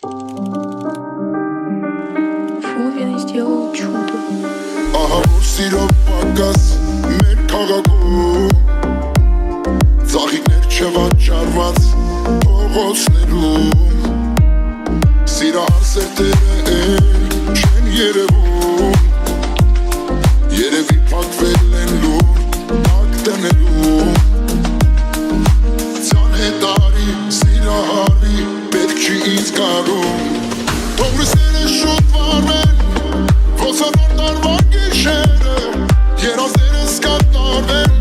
Фу, я сделал чудо. Ահա որ սիրո պակաս մեր քաղաքում ծաղիկներ չվաճառված փողոցներում սիրահար սերտերը չեն երևում երևի փակվել են լուր ակտներում ցան հետարի սիրահարի պետք չի ինձ կարում թողնիսերը շուտ վարվեն ոսանոր տարվա գիշերը երազներս կատարվեն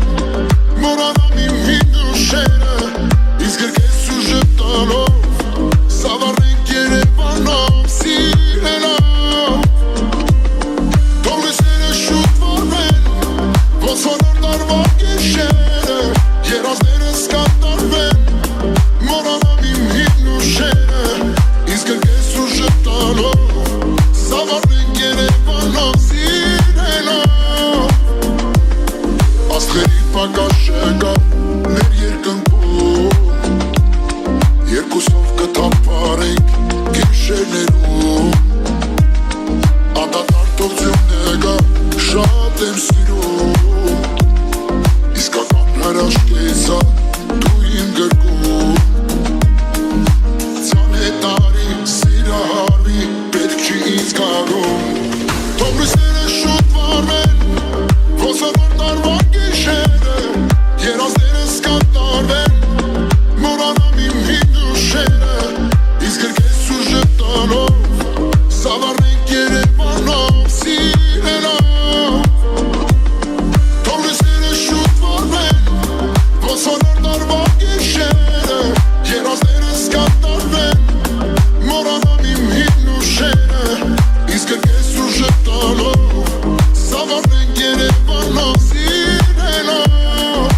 մորանամ իմ հին ուշերը իսկ գրկես ուժը տալով սավառենք Երևանով սիրելով թողնիսերը շուտ վարվեն ոսանոր տարվա գիշերը երազներս կատարվեն մորանամ իմ հին ուշերը իսկ գրկես ուժը տալով սավառենք Երևանով սիրելով աստղերի պակաշը կա մեր երկնքում երկուսով կթափարենք գիշերներում անդադարտողությունը կա շատ եմ սիրում իսկական հրաշք ես դու իմ գրկում ցան հետարի սիրահարի պետք չի ինձ կարում թողնիսները շուտ վարվեն ոսանոր տարվա գիշերը երազներս կատարվեն մորանամ իմ հին ուշերը իսկ գրկես ուժը տալով սավառենք Երևանով սիրելով թողնիսները շուտ վարվեն ոսանոր տարվա գիշերը երազներս կատարվեն մորանամ իմ հին ուշերը իսկ գրկես ուժը տալով սավառենք Երևանով սիրելով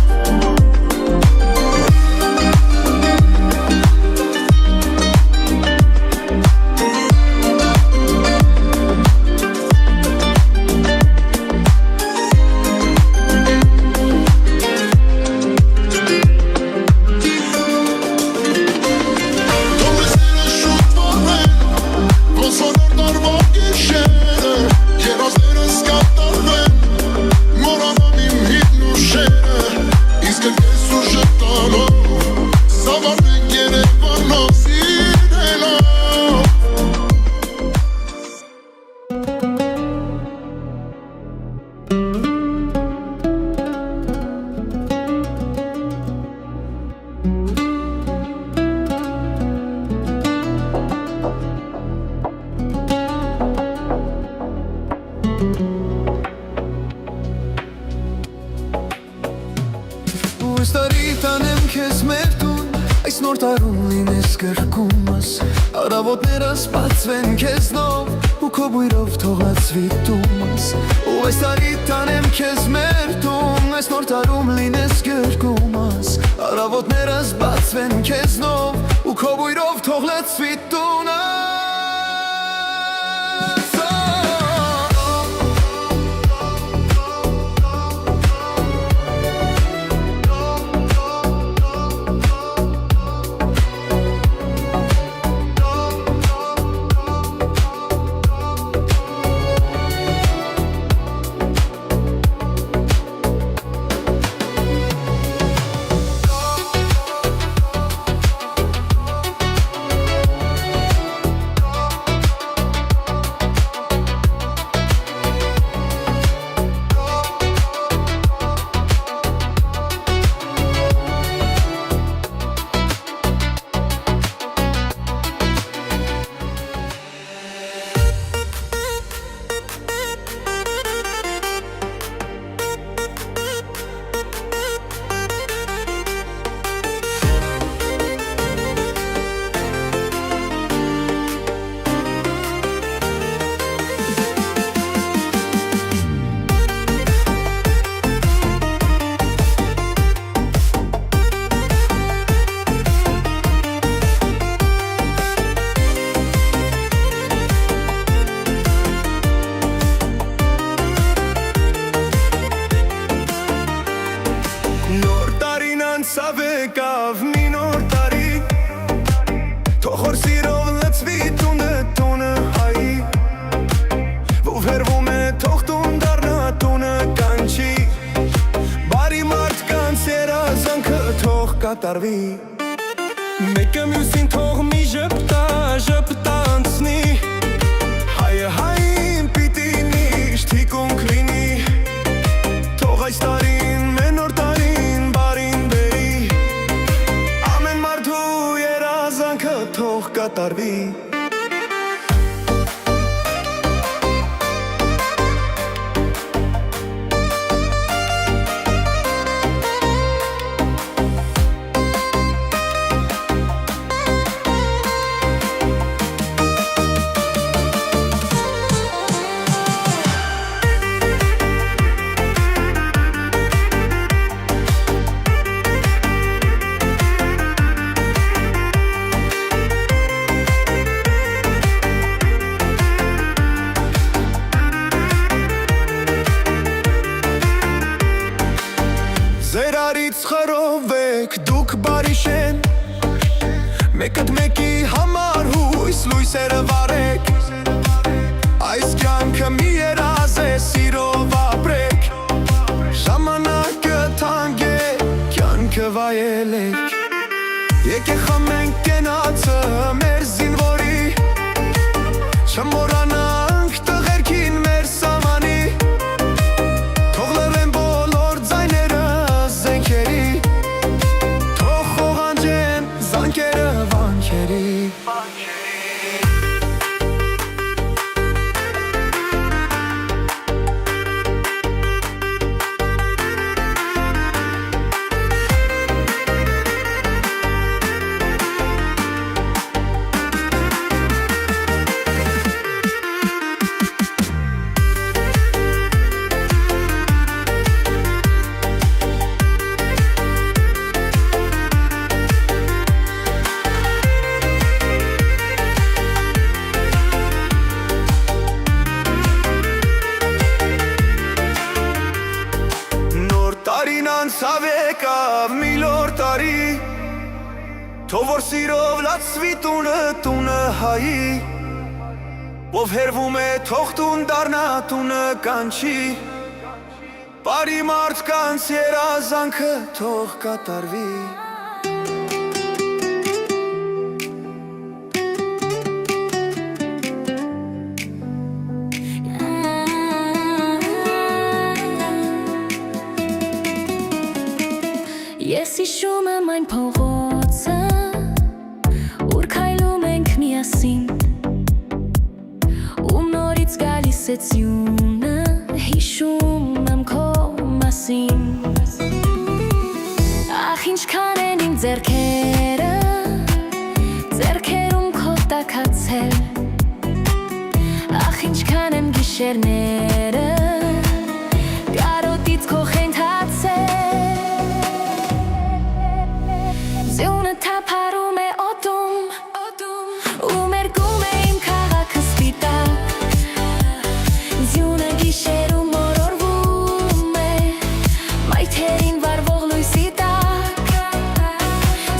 թողնիսները շուտ վարվեն ոսանոր տարվա գիշերը երազներս կատարվեն մորանամ իմ հին ուշերը իսկ գրկես ուժը տալով սավառենք Երևանով սիրելով Ու այս տարի տանեմ քեզ մեր տուն Այս նոր տարում լինես գրկումս Առավոտներս բացվեն քեզնով Ու քո բույրով թողացվի տումս Ու այս տարի տանեմ քեզ մեր տուն Այս նոր տարում լինես գրկումս Առավոտներս բացվեն քեզնով Ու քո բույրով թողացվի տունս կատարվի Մեկը մյուսին թող մի ժպտա անցնի Հայը հային պիտի միշտ թիկունք լինի Թող այս տարին մեր նոր տարին բարին բերի Ամեն մարդու երազանքը թող կատարվի Ձեր արից խրովեք, դուք բարի շեն Մեկըդ մեկի համար հույս լույսերը վարեք Այս կյանքը մի երազ է, սիրով ապրեք Ժամանակը թանկ է, կյանքը վայելեք Եկեք խմենք կենացը մեր զինվորի Չմոռանանք տղերքին մեր սամանի Թող լռեն բոլոր ձայները զենքերի Թող խողանջեն զանքերը վանքերի Տարին անցավ եկավ միլոր տարի Թող որ սիրով լացվի տունը հայի Ով հերվում է թող տուն դառնա տունը կանչի Բարի մարդկանց երազանքը թող կատարվի Ես հիշում եմ այն փողոցը, ուր քայլում ենք միասին Ում նորից գալիս է ձյունը, հիշում եմ քո մասին Ախ ինչքան են իմ ձեռքերը, ձեռքերում քո տաքացել Ախ ինչքան եմ գիշերները, կարոտից քո խենթացել Ձյունը թափարում է օդում Ու մերկում է իմ քաղաքը սպիտակ Ձյունը գիշերում մորորվում է Մայթերին վառվող լույսի տակ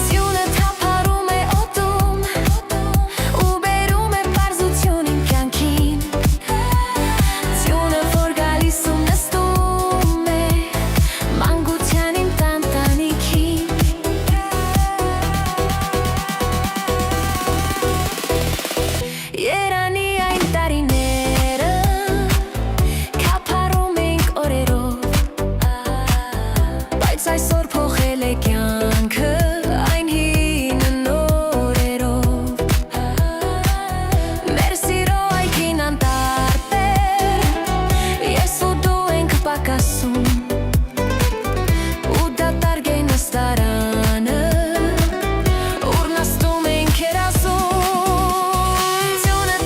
Ձյունը թափարում է օդում Ու բերում է պարզություն իմ կյանքին Ձյունը որ գալիս ու նստում է Մանկության իմ տանտանիքին Երանի այն տարիները Կապարում ենք օրերով Բայց այսօր փոխել է կյանքը Այն հին նորերով Մեր սիրո այգին անտարբեր Ես ու դու ենք պակասում Ու դատարկ է նստարանը Ուր նստում ենք երազում Ձյունը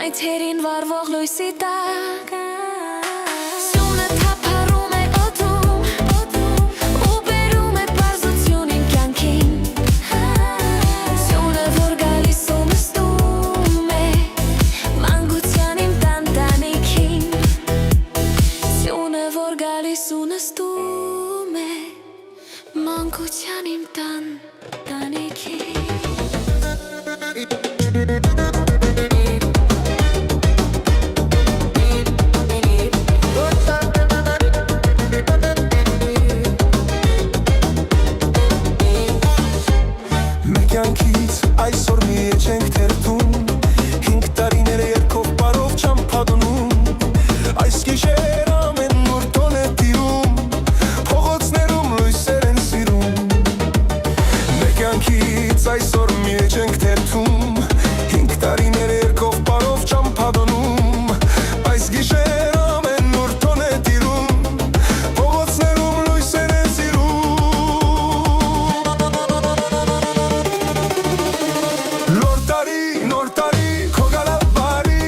մայթերին վառվող լույսի տակ Սյունը թափառում է օդում ու բերում է պարզություն իմ կյանքին Սյունը, որ գալիս ու նստում է մանկության իմ տանտանիքին Սյունը, որ գալիս ու նստում է մանկության իմ տանտանիքին Կյանքից այսօր մի չենք թերթում 5 տարիներ երկով բարով չամփադնում Այս գիշեր ամեն նոր տոն է տիրում Փողոցներում լույսեր են սիրում Մեր կյանքից այսօր մի չենք թերթում 5 տարիներ երկով բարով չամփադնում Այս գիշեր ամեն նոր տոն է տիրում Փողոցներում լույսեր են սիրում Նոր տարի, քո գալաբարի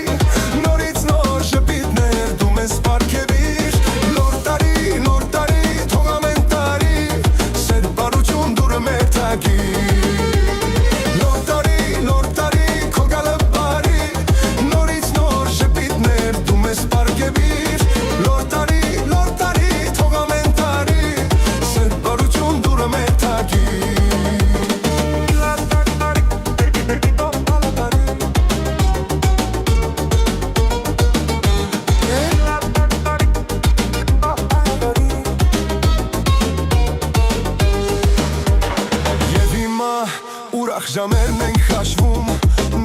Նորից նոր շպիտներ դու մեզ պարգևիր Նոր տարի, թող ամեն տարի Սեր բարություն դուրը մեր թագիր Նոր տարի, քո գալաբարի Նորից նոր շպիտներ դու մեզ պարգևիր Նոր տարի, թող ամեն տարի Սեր բարություն դուրը մեր թագիր Ուրախ ժամերն ենք հաշվում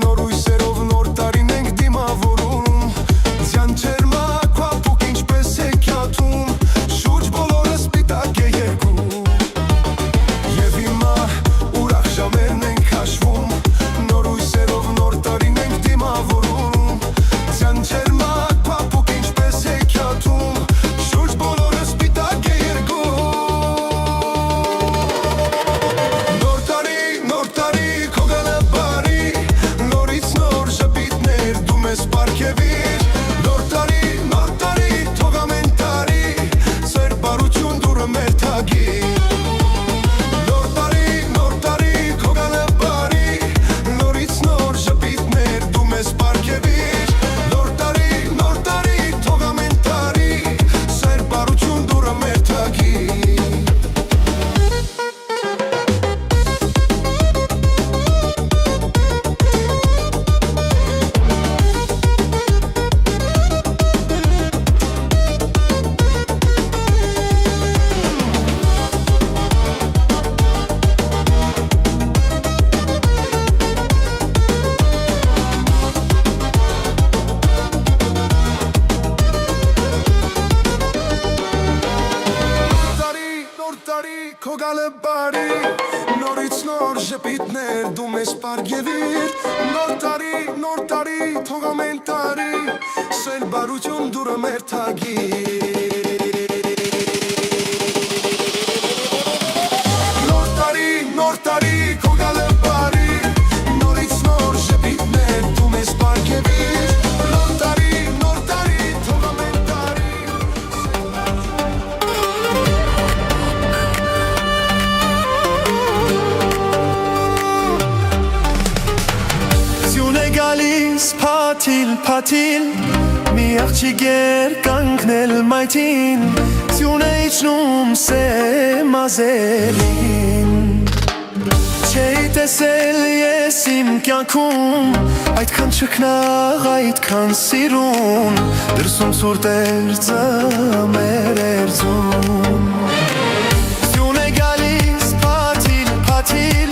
Նոր ույսերով նոր տարին ենք դիմավորում Ձյան ջերմակ փափուկ ինչպես հեքիաթում Շուրջ բոլորը սպիտակ է երկում Եվ հիմա ուրախ ժամերն ենք հաշվում Նոր ույսերով նոր տարին ենք դիմավորում Ձյան ջերմակ փափուկ ինչպես հեքիաթում Շուրջ բոլորը սպիտակ է երկում Նոր տարի, քո գալաբարի Նորից նոր շպիտներ դու մեզ պարգևիր Նոր տարի, թող ամեն տարի Սեր բարություն դուրը մեր թագիր Նոր տարի, քո գալաբարի Նորից նոր շպիտներ դու մեզ պարգևիր Նոր տարի, թող ամեն տարի Սեր բարություն դուրը մեր թագիր Քո գալաբարի Նորից նոր շպիտներ դու մեզ պարգևիր Նոր տարի, թող ամեն տարի Սեր բարություն դուրը մեր թագիր Նոր տարի, քո գալաբարի Նորից նոր շպիտներ դու մեզ պարգևիր Նոր տարի, թող ամեն տարի Գալիս փաթիլ մի աղջիկեր կանգնել մայթին Սյուն է իջնում սեմազերին Չէի տեսել ես իմ կյանքում Այդքան չքնաղ, այդքան սիրուն Դրսում սուրտ էր ձմեր էր ձում Սյուն է գալիս փաթիլ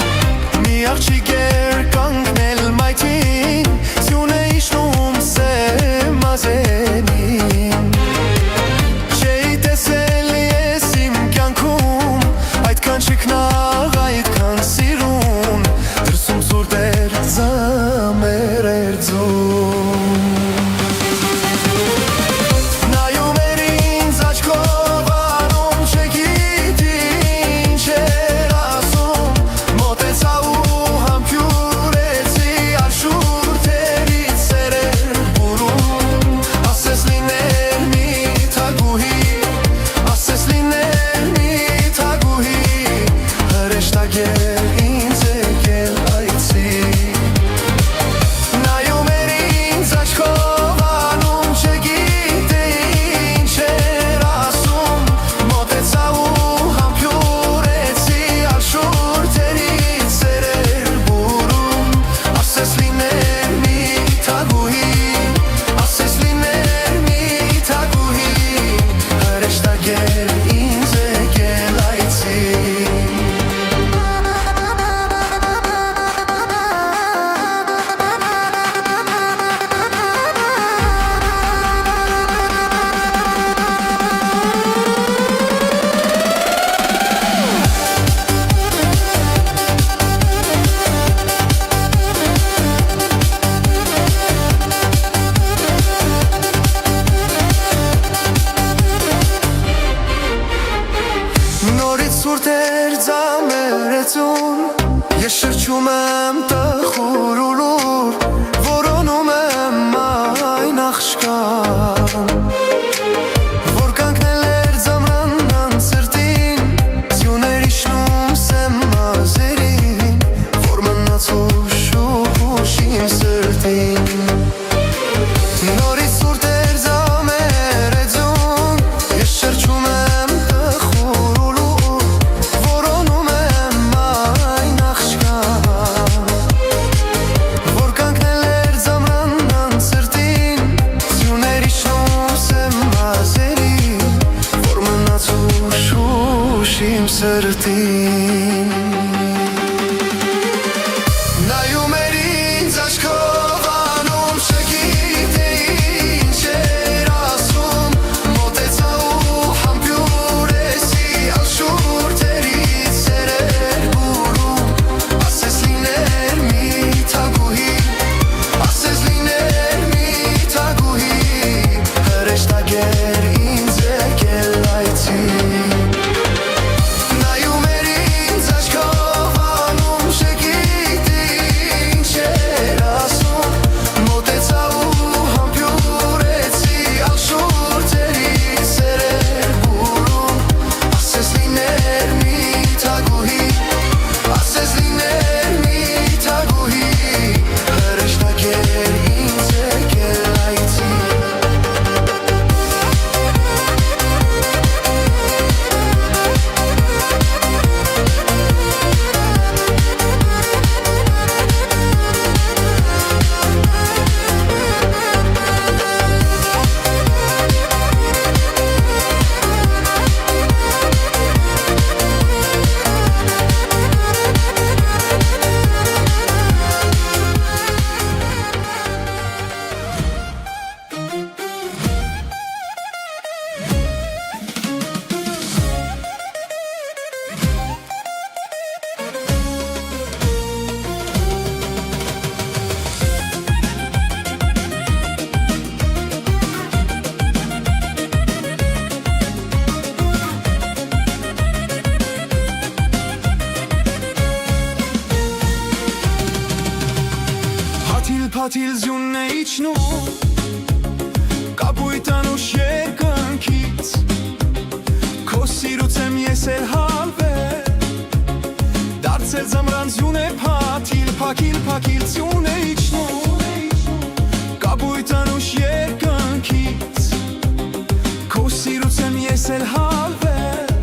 մի աղջիկեր կանգնել մայթին Սյուն է իջնում սեմազերին Չէի տեսել ես իմ կյանքում Այդքան չքնաղ, այդքան սիրուն Դրսում սուրտ էր ձմեր էր ձում Նայում էր ինձ աչքով անում չգիտի ինչ էր ասում Մոտեցա ու համբյուր ձամերեցուն Ես շրջում եմ տխուր ու լուր Որոնում եմ այն աղջկան Որ կանգնել էր ձամրանան սրտին Ձյուներ իջնում սեմ մազերին Որ մնաց ուշ իմ սրտին Նորից սուրտ էր ձամերեցուն Ես շրջում եմ տխուր ու լուր Որոնում եմ այն աղջկան Որ կանգնել էր ձամրանան սրտին Ձյուներ իջնում սեմ մազերին Որ մնաց ուշ իմ սրտին Նայում էր ինձ աչքով անում չգիտեի ինչ էր ասում Մոտեցա ու համբյուրեցի ալշուրթերից սերեր բուրում Ասես լիներ մի թագուհի Ասես լիներ մի թագուհի Հրեշտակ էր ինձ եկել այցի Նայում էր ինձ աչքով անում չգիտեի ինչ էր ասում Մոտեցա ու համբյուրեցի ալշուրթերից սերեր բուրում Ասես լիներ մի թագուհի Ասես լիներ մի թագուհի Հրեշտակ էր ինձ եկել այցի Փաթիլ ձյունն է իջնում Կապույտ անուշ երկնքից Քո սիրուց եմ ես էլ հալվել Դարձել ձմռան ձյուն է փաթիլ Փակիլ ձյուն է իջնում Կապույտ անուշ երկնքից Քո սիրուց եմ ես էլ հալվել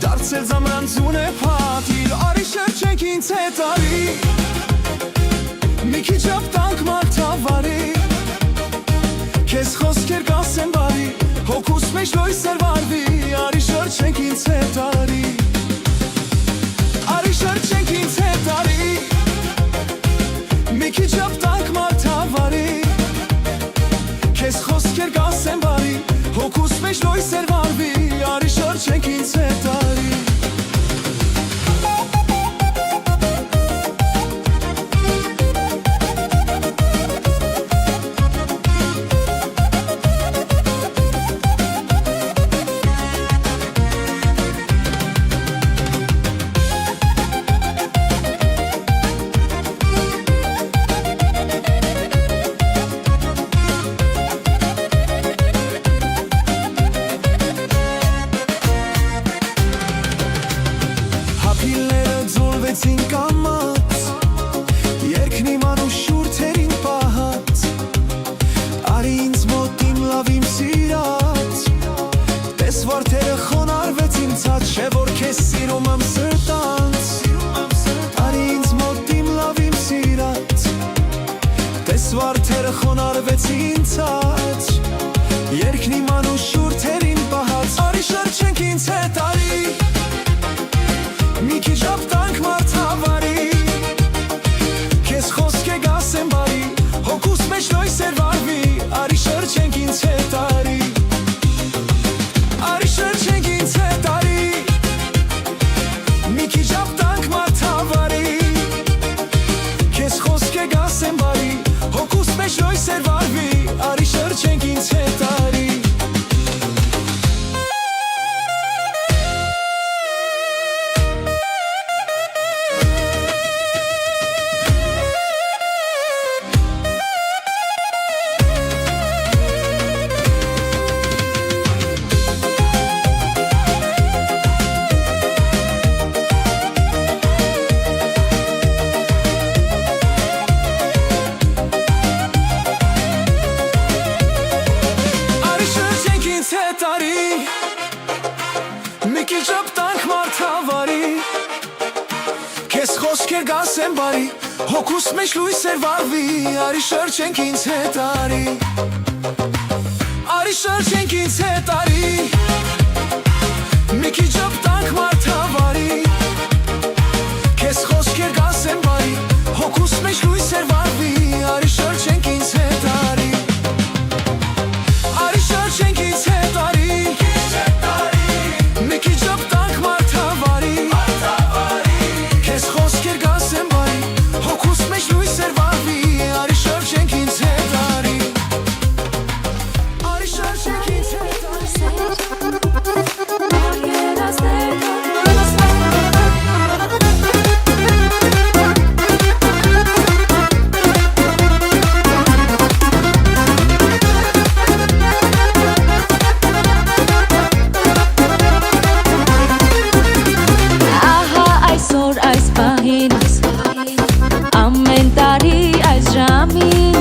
Դարձել ձմռան ձյուն է փաթիլ Արի շրջենք ինձ հետ արի Մի քիչ ապտանք մարդավարի Քեզ խոսքեր կասեմ բարի Հոգուս մեջ լույսեր վարվի Արի շրջենք ինձ հետ արի Արի շրջենք ինձ հետ արի Մի քիչ ապտանք մարդավարի Քեզ խոսքեր կասեմ բարի Հոգուս մեջ լույսեր վարվի Արի շրջենք ինձ հետ արի Վարդերը խոնարհվեցին ցած Երկն իմ անուշուր թերին պահած Արի շրջենք ինձ հետ արի Մի քիչ ապտանք մարդավարի Քեզ խոսք է գասեմ բարի Հոգուս մեջ լույսեր վարվի Արի շրջենք ինձ հետ արի Արի շրջենք ինձ հետ արի Մի քիչ ապտանք մարդավարի Քեզ խոսք է գասեմ բարի Հոգուս մեջ լույսեր վարվի Արի շրջենք ինձ հետ արի կասեմ բարի Հոգուս մեջ լույսեր վարվի Արի շրջենք ինձ հետ արի Արի շրջենք ինձ հետ արի Մի քիչ ապտանք մարդավարի Քեզ խոսքեր կասեմ բարի Հոգուս մեջ լույսեր վարվի Արի շրջենք ինձ հետ արի Արի շրջենք ինձ հետ արի Մի քիչ ապտանք մարդավարի Քեզ խոսքեր կասեմ բարի Հոգուս մեջ լույսեր վարվի Արի շրջենք ինձ հետ արի Արի շրջենք ինձ հետ արի Ամեն տարի այս ժամին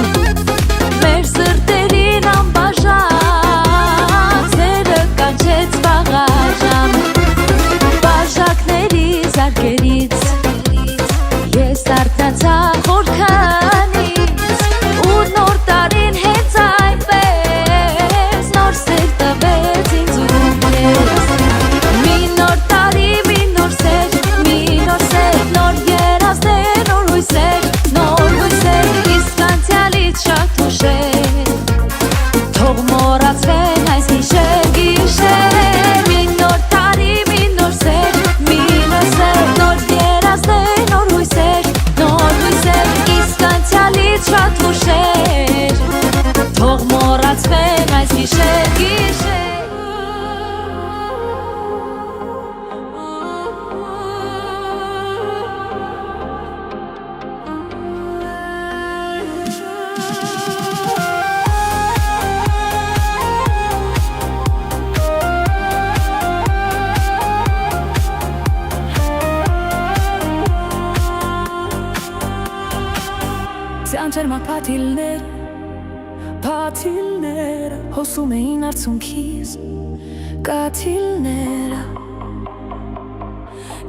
մեր սրտերին անբաժան Ձերը կանչեց վաղաժամ Բաժակների զարկերից ես արթնացա խորքանից ու նոր տարին հենց այնպես նոր սեր տվեց ինձ ու ես Մի նոր տարի, մի նոր սեր, նոր երազներ, նոր հույսեր, իսկ անցյալից շատ ուշեր Թող մոռացվեն այս գիշեր Մի նոր տարի, մի նոր սեր, նոր երազներ, նոր հույսեր, իսկ անցյալից շատ ուշեր Թող մոռացվեն այս գիշեր Անջերմակ պատիլները հոսում էին արցունքիս կաթիլները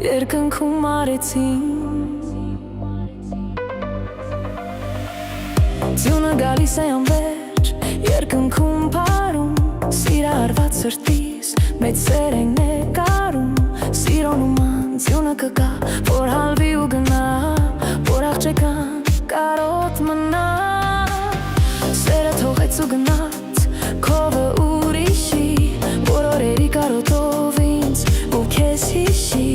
երկնքում արեցին Ձյունը գալիս է անվերջ երկնքում պարում սիրահարված սրտիս մեծ սեր ենք նկարում սիրո նման ձյունը կգա որ հալվի ու գնա որ աղջեկան կարոտ մնա Սերը թողեց ու գնաց քովը ուրիշի Բոլորերի կարոտով ինձ ու քեզ հիշի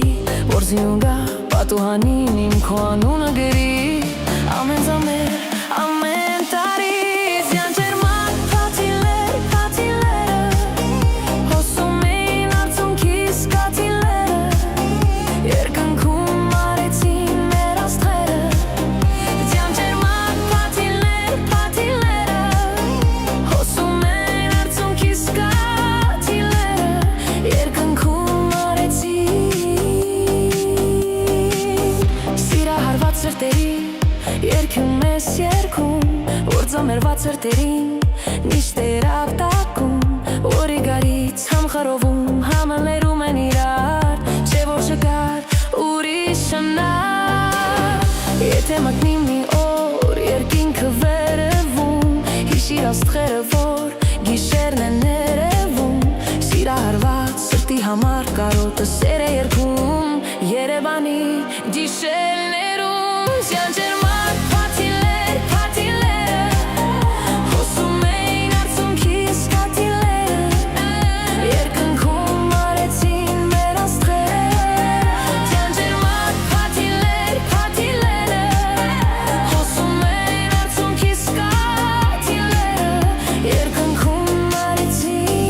Որ զյուն գա պատուհանին իմ քո անունը գրի Ամեն զամեր, ամեն տարի Զյանջերմակ պատիլները Հոսում էին արցունքիս կաթիլները Երկնքում արեցին մեր աստղերը Երկում ես երկում, որ ձամերված սրտերին նիշտեր աղտակում Որի գարից համխարովում, համալերում են իրար Չէ որ չկար ուրիշ հնար Եթե մտնի մի օր երկինքը վերևում Հիշիր աստղերը որ գիշերն է ներևում Սիրահարված սրտի համար կարոտը սեր է երգում Երևանի գիշերներում Զյանջերմակ պատիլները Հոսում էին արցունքիս կաթիլները Երկնքում արեցին մեր աստղերը Զյանջերմակ պատիլները Հոսում էին արցունքիս կաթիլները Երկնքում արեցին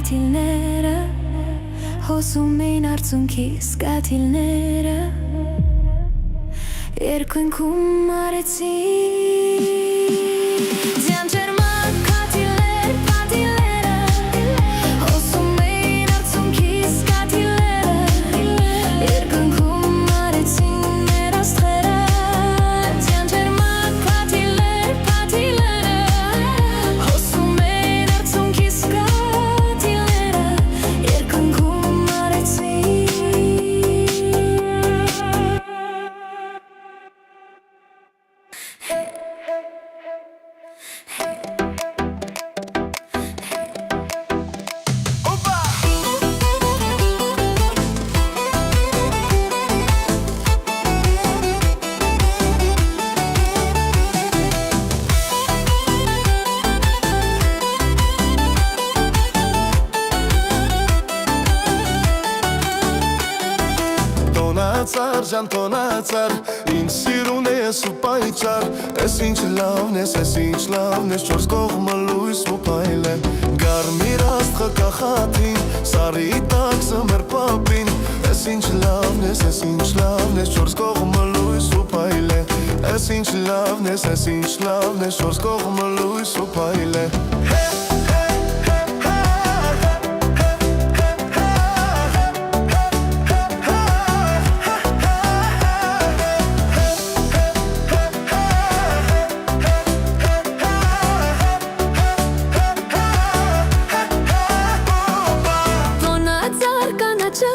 կաթիլները հոսում էին արցունքիս կաթիլները երկնքում արեցի ձյան ջերմակ կաթիլները հոսում էին արցունքիս կաթիլները երկնքում արեցին մեր աստղերը ձյան ջերմակ կաթիլները հոսում էին արցունքիս կաթիլները երկնքում արեցին Տոնացար, ժան տոնացար, ինձ սիրուն ես ու պայճար Ես ինչ լավն ես, ես ինչ լավն ես, չորս կողմը լույս ու պայլ է Գարմիր աստղը կախատին, սարի տաքսը մեր պապին Ես ինչ լավն ես, ես ինչ լավն ես, չորս կողմը լույս ու պայլ է Ես ինչ լավն ես, ես ինչ լավն ես, չորս կողմը լույս ու պայլ է Տոնացար կանաչը